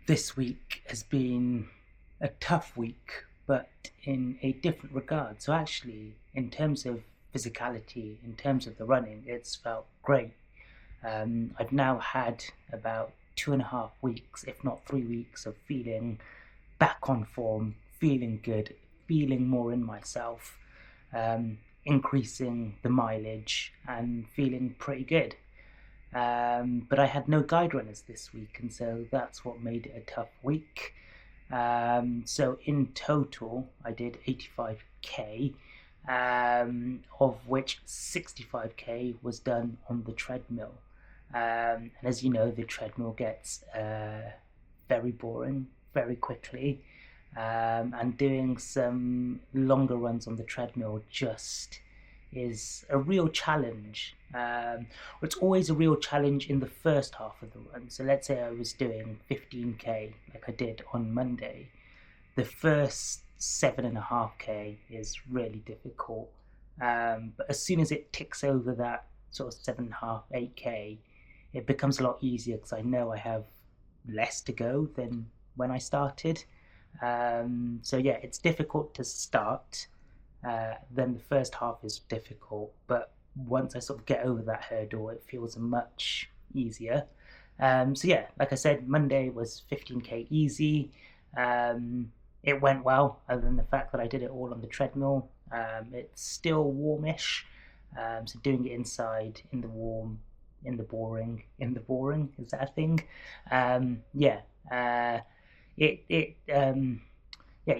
This week has been a tough week, but in a different regard. So, actually, in terms of physicality, in terms of the running, it's felt great. I've now had about 2.5 weeks, if not 3 weeks, of feeling back on form, feeling good, feeling more in myself, increasing the mileage, and feeling pretty good. But I had no guide runners this week, and so that's what made it a tough week. So in total, I did 85k, of which 65k was done on the treadmill. And as you know, the treadmill gets very boring very quickly, and doing some longer runs on the treadmill just is a real challenge. It's always a real challenge in the first half of the run. So let's say I was doing 15k like I did on Monday. The first 7.5k is really difficult. But as soon as it ticks over that sort of 7.5, 8k, it becomes a lot easier because I know I have less to go than when I started. So yeah, it's difficult to start. Then the first half is difficult, but once I sort of get over that hurdle, it feels much easier. So yeah, like I said, Monday was 15k easy. It went well, other than the fact that I did it all on the treadmill. It's still warmish, so doing it inside in the warm, in the boring, is that a thing? Yeah, yeah.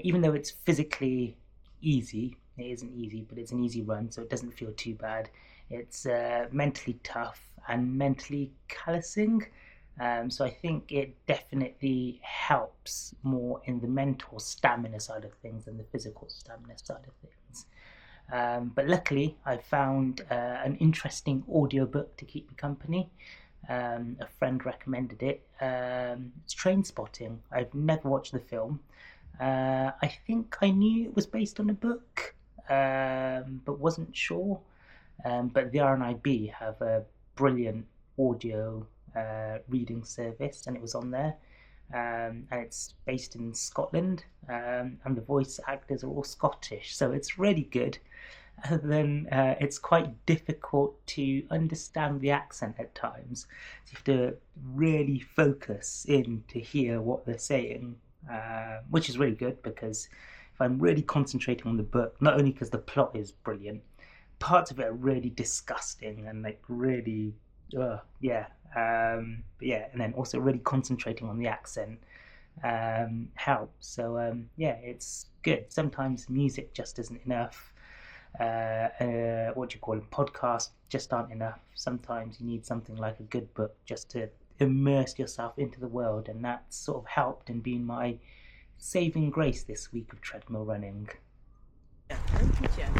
Even though it's physically easy, it isn't easy, but it's an easy run, so it doesn't feel too bad. It's mentally tough and mentally callousing. So I think it definitely helps more in the mental stamina side of things than the physical stamina side of things. But luckily, I found an interesting audiobook to keep me company. A friend recommended it. It's Trainspotting. I've never watched the film. I think I knew it was based on a book, but wasn't sure. But the RNIB have a brilliant audio reading service, and it was on there. And it's based in Scotland, and the voice actors are all Scottish, so it's really good. And then it's quite difficult to understand the accent at times. So you have to really focus in to hear what they're saying, which is really good because if I'm really concentrating on the book, not only because the plot is brilliant, parts of it are really disgusting and like really, yeah. But yeah, and then also really concentrating on the accent helps. So yeah, it's good. Sometimes music just isn't enough. What do you call it? Podcasts just aren't enough. Sometimes you need something like a good book just to immerse yourself into the world, and that's sort of helped and been my saving grace this week of treadmill running. Yeah, thank you, Jen.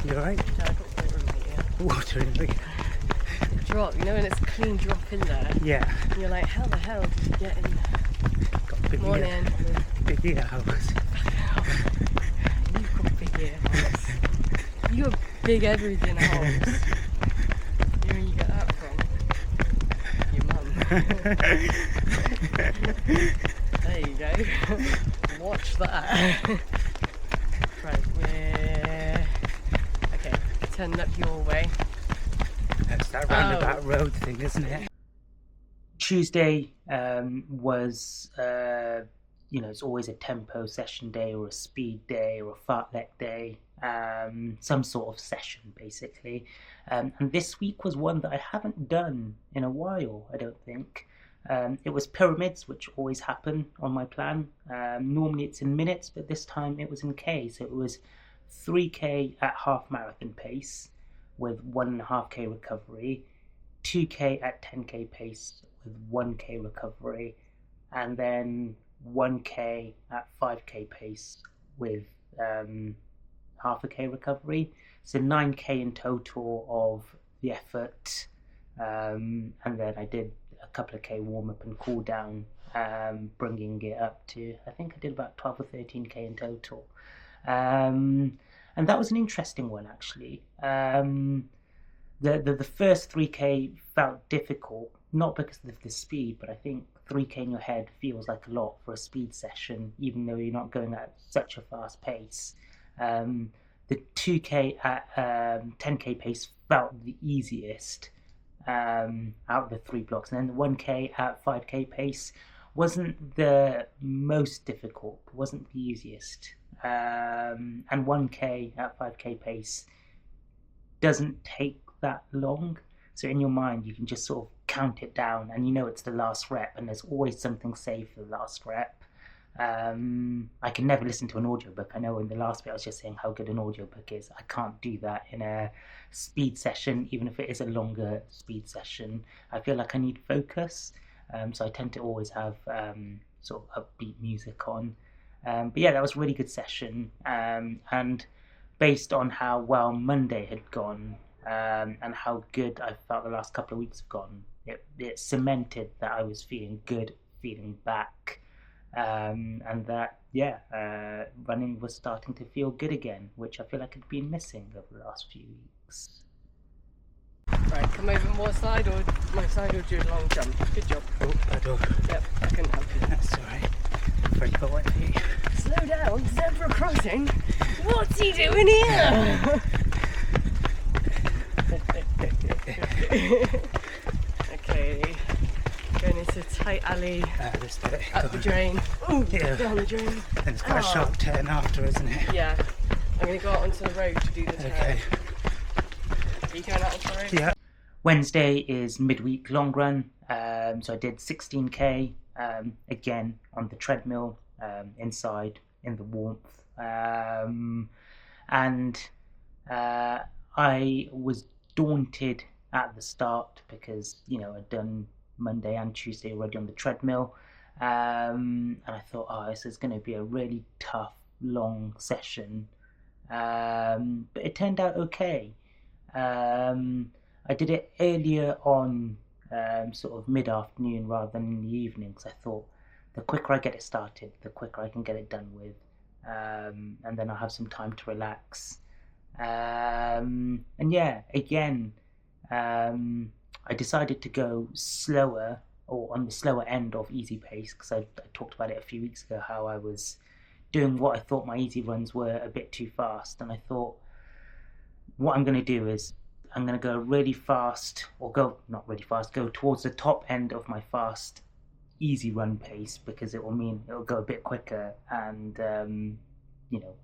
You alright? Yeah, I got water in my ear. Water in the Drop, you know when it's a clean drop in there? Yeah. And you're like, how the hell did you get in there? Got big Morning. Big ear holes. You've got big ear holes. You got big everything holes. Where you get that from? Your mum. There you go. Watch that. Right, we're... Okay, turn up your way. That's that roundabout road thing, isn't it? Tuesday was, it's always a tempo session day or a speed day or a fartlek day, some sort of session basically. And this week was one that I haven't done in a while, I don't think. It was pyramids, which always happen on my plan. Normally it's in minutes, but this time it was in K. So it was 3k at half marathon pace with 1.5k recovery, 2k at 10k pace with 1k recovery, and then 1k at 5k pace with half a k recovery. So 9k in total of the effort And then I did a couple of K warm up and cool down, bringing it up to, I think I did about 12 or 13K in total. And that was an interesting one, actually. The first 3K felt difficult, not because of the speed, but I think 3K in your head feels like a lot for a speed session, even though you're not going at such a fast pace. The 2K at 10K pace felt the easiest out of the 3 blocks, and then the 1K at 5K pace wasn't the most difficult, wasn't the easiest. And 1K at 5K pace doesn't take that long. So in your mind, you can just sort of count it down, and you know it's the last rep, and there's always something saved for the last rep. I can never listen to an audiobook. I know in the last bit I was just saying how good an audiobook is. I can't do that in a speed session, even if it is a longer speed session. I feel like I need focus, so I tend to always have sort of upbeat music on. But yeah, that was a really good session, and based on how well Monday had gone, and how good I felt the last couple of weeks have gone, it cemented that I was feeling good, feeling back. And that, running was starting to feel good again, which I feel like I'd been missing over the last few weeks. Right, come over my side or do a long jump. Good job. Oh, pardon. Yep, I couldn't help you. That's alright. Afraid got one for you. Slow down, zebra crossing. What's he doing here? Okay, going into a tight alley, This bit. up the drain. Ooh, Yeah. down the drain. And it's quite a sharp turn after, isn't it? Yeah, I'm going to go out onto the road to do the turn. Okay. Are you going out onto the road? Yeah. Wednesday is midweek long run, so I did 16K, again on the treadmill, inside in the warmth, and I was daunted at the start because I'd done Monday and Tuesday already on the treadmill, and I thought, this is going to be a really tough long session, but it turned out okay. I did it earlier on, sort of mid-afternoon rather than in the evening, because I thought the quicker I get it started, the quicker I can get it done with, and then I'll have some time to relax. And yeah, again, I decided to go slower, or on the slower end of easy pace, because I talked about it a few weeks ago, how I was doing what I thought my easy runs were a bit too fast, and I thought what I'm going to do is I'm going to go really fast, or go not really fast, go towards the top end of my fast easy run pace, because it will mean it'll go a bit quicker, and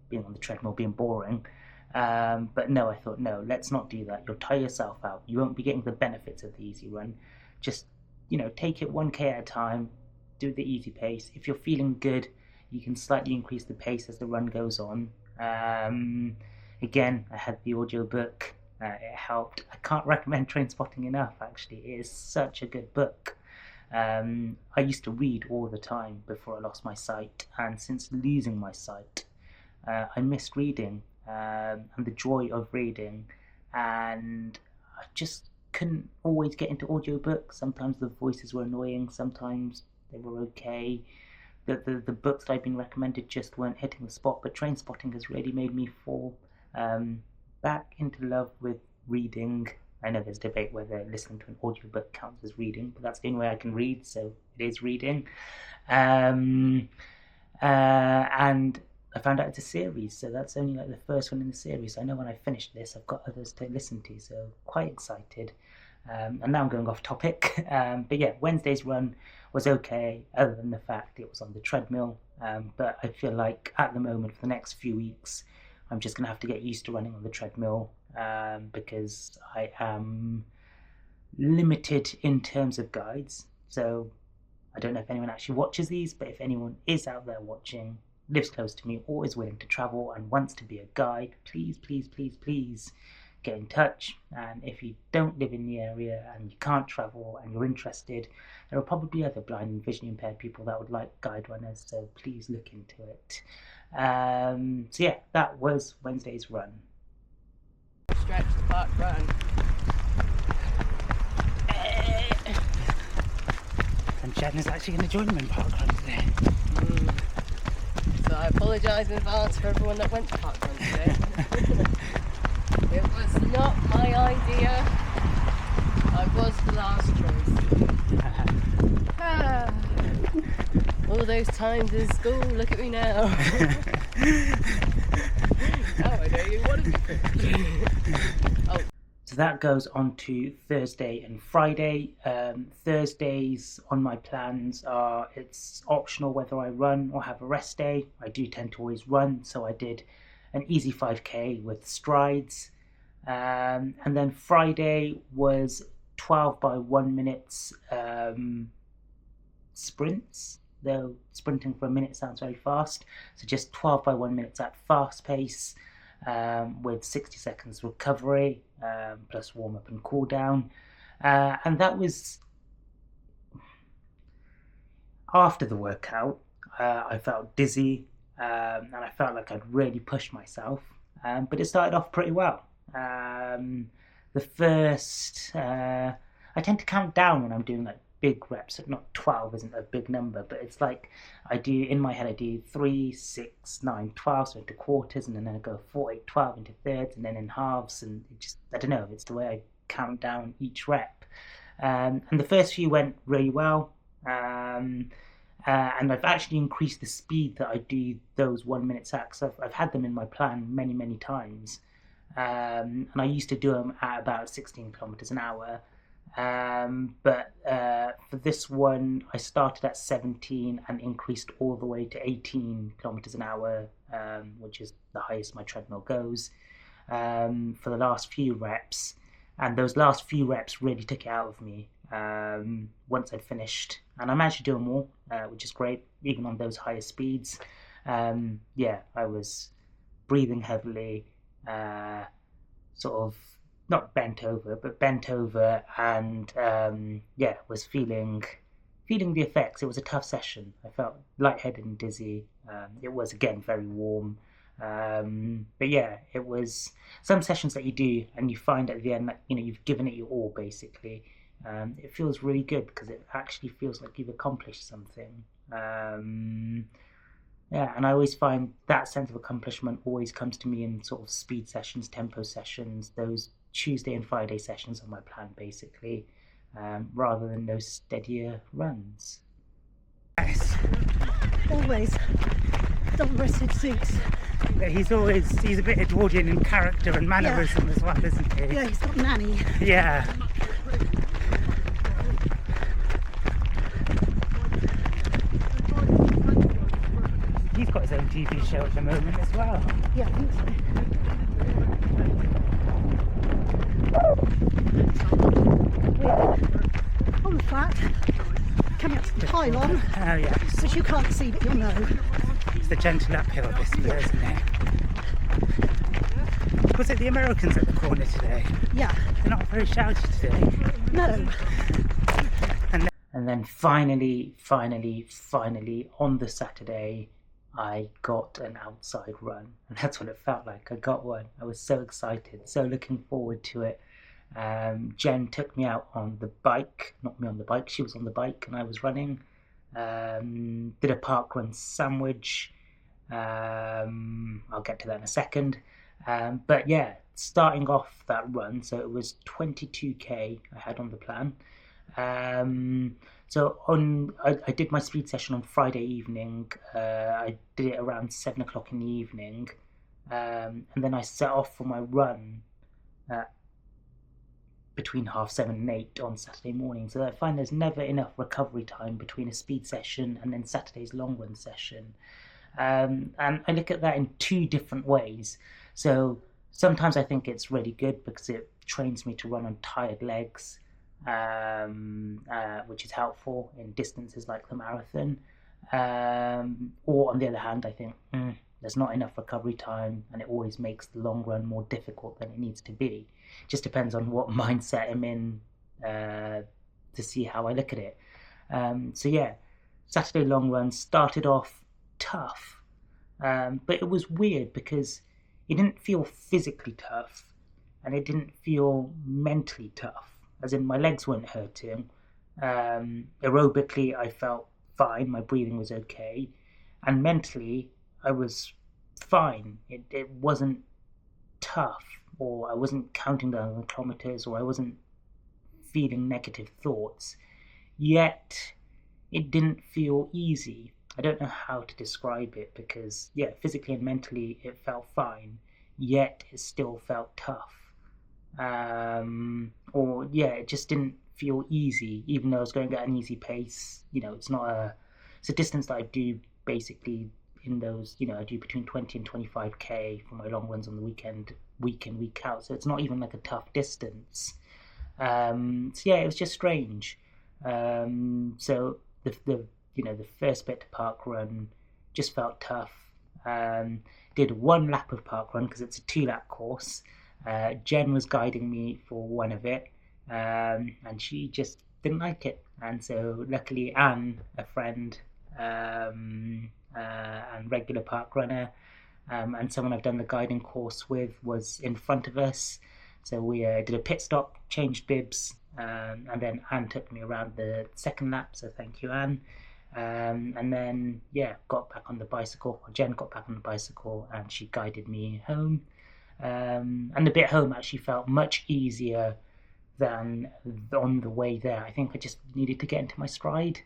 being on the treadmill being boring. But no, I thought, no, let's not do that. You'll tire yourself out. You won't be getting the benefits of the easy run. Just take it 1K at a time, do the easy pace. If you're feeling good, you can slightly increase the pace as the run goes on. Again, I had the audiobook. It helped. I can't recommend Trainspotting enough, actually. It is such a good book. I used to read all the time before I lost my sight, and since losing my sight, I missed reading, and the joy of reading, and I just couldn't always get into audiobooks. Sometimes the voices were annoying, sometimes they were okay. The books that I've been recommended just weren't hitting the spot, but Trainspotting has really made me fall back into love with reading. I know there's debate whether listening to an audiobook counts as reading, but that's the only way I can read, so it is reading. And I found out it's a series, so that's only like the first one in the series. I know when I finish this, I've got others to listen to, so quite excited. And now I'm going off topic. But yeah, Wednesday's run was okay, other than the fact it was on the treadmill. But I feel like at the moment, for the next few weeks, I'm just going to have to get used to running on the treadmill, because I am limited in terms of guides. So I don't know if anyone actually watches these, but if anyone is out there watching, lives close to me, or is willing to travel and wants to be a guide, please, please, please, please get in touch. And if you don't live in the area and you can't travel and you're interested, there are probably other blind and vision impaired people that would like guide runners, so please look into it. So yeah, that was Wednesday's run. Stretch the back run. Jen is actually going to join them in parkrun today. So I apologise in advance for everyone that went to parkrun today. It was not my idea. I was the last choice. All those times in school, look at me now. Now I know you want to be. Oh. So that goes on to Thursday and Friday. Thursdays on my plans are, it's optional whether I run or have a rest day. I do tend to always run, so I did an easy 5k with strides. And then Friday was 12 by 1 minutes sprints, though sprinting for a minute sounds very fast. So just 12 by 1 minutes at fast pace with 60 seconds recovery, plus warm up and cool down. And that was after the workout. I felt dizzy and I felt like I'd really pushed myself, but it started off pretty well. The first, I tend to count down when I'm doing like big reps. Not 12 isn't a big number, but it's like I do in my head, I do 3, 6, 9, 12, so into quarters, and then I go 4, 8, 12 into thirds, and then in halves, and it just, I don't know, it's the way I count down each rep. And the first few went really well. And I've actually increased the speed that I do those 1 minute sacks. I've had them in my plan many times. And I used to do them at about 16 kilometers an hour. But for this one, I started at 17 and increased all the way to 18 kilometers an hour, which is the highest my treadmill goes, for the last few reps. And those last few reps really took it out of me once I'd finished. And I managed to do them all, which is great, even on those higher speeds. Yeah, I was breathing heavily, sort of not bent over, but bent over, and yeah, was feeling the effects. It was a tough session. I felt lightheaded and dizzy. It was, again, very warm. But yeah, it was some sessions that you do and you find at the end that, you know, you've given it your all, basically. It feels really good because it actually feels like you've accomplished something. Yeah, and I always find that sense of accomplishment always comes to me in sort of speed sessions, tempo sessions, those Tuesday and Friday sessions on my plan, basically, rather than those steadier runs. Yes. Always double-breasted suits. He's a bit Edwardian in character and mannerism as well, isn't he? Yeah, he's got nanny. Yeah. He's got his own TV show at the moment as well. Yeah, I think so. We're on the flat, coming up to the pylon, Oh yeah. which you can't see, but you'll know. It's the gentle uphill this bit, isn't it? Was it the Americans at the corner today? Yeah. They're not very shouty today. No. And then finally, on the Saturday, I got an outside run. And that's what it felt like. I got one. I was so excited, so looking forward to it. Jen took me out on the bike, not me on the bike, she was on the bike and I was running. Did a parkrun sandwich. I'll get to that in a second. But yeah, starting off that run, so it was 22k I had on the plan. So I did my speed session on Friday evening. I did it around 7 o'clock in the evening, and then I set off for my run between 7:30 and 8 on Saturday morning. So I find there's never enough recovery time between a speed session and then Saturday's long run session. And I look at that in two different ways. So sometimes I think it's really good because it trains me to run on tired legs, which is helpful in distances like the marathon. Or on the other hand, I think there's not enough recovery time and it always makes the long run more difficult than it needs to be. Just depends on what mindset I'm in to see how I look at it. So yeah, Saturday long run started off tough, but it was weird because it didn't feel physically tough and it didn't feel mentally tough, as in my legs weren't hurting, Aerobically, I felt fine. My breathing was okay, and mentally, I was fine. It wasn't tough, or I wasn't counting down the kilometers, or I wasn't feeling negative thoughts. Yet, it didn't feel easy. I don't know how to describe it because, yeah, physically and mentally, it felt fine. Yet, it still felt tough. Or yeah, it just didn't feel easy, even though I was going at an easy pace. It's a distance that I do basically in those, I do between 20 and 25k for my long runs on the weekend, week in, week out. So it's not even like a tough distance. So yeah, it was just strange. So the first bit to park run just felt tough. Did one lap of park run because it's a 2-lap course. Jen was guiding me for one of it, and she just didn't like it. And so luckily Anne, a friend, and regular park runner, and someone I've done the guiding course with, was in front of us. So we did a pit stop, changed bibs, and then Anne took me around the second lap, so thank you, Anne. And then, yeah, got back on the bicycle. Jen got back on the bicycle and she guided me home. And the bit home actually felt much easier than on the way there. I think I just needed to get into my stride.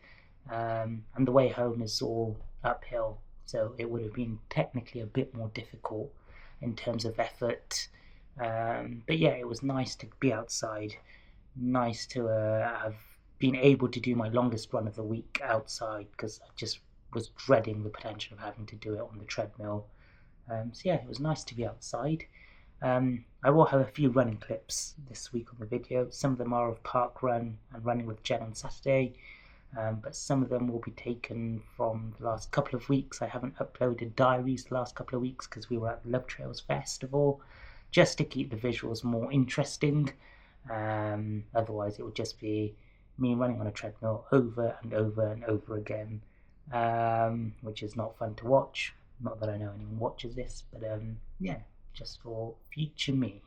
And the way home is all uphill, so it would have been technically a bit more difficult in terms of effort. But yeah, it was nice to be outside, nice to have been able to do my longest run of the week outside, because I just was dreading the potential of having to do it on the treadmill. So yeah, it was nice to be outside. I will have a few running clips this week on the video. Some of them are of park run and running with Jen on Saturday, but some of them will be taken from the last couple of weeks. I haven't uploaded diaries the last couple of weeks because we were at the Love Trails Festival, just to keep the visuals more interesting. Otherwise it would just be me running on a treadmill over and over and over again, which is not fun to watch. Not that I know anyone watches this, but yeah, just for future me.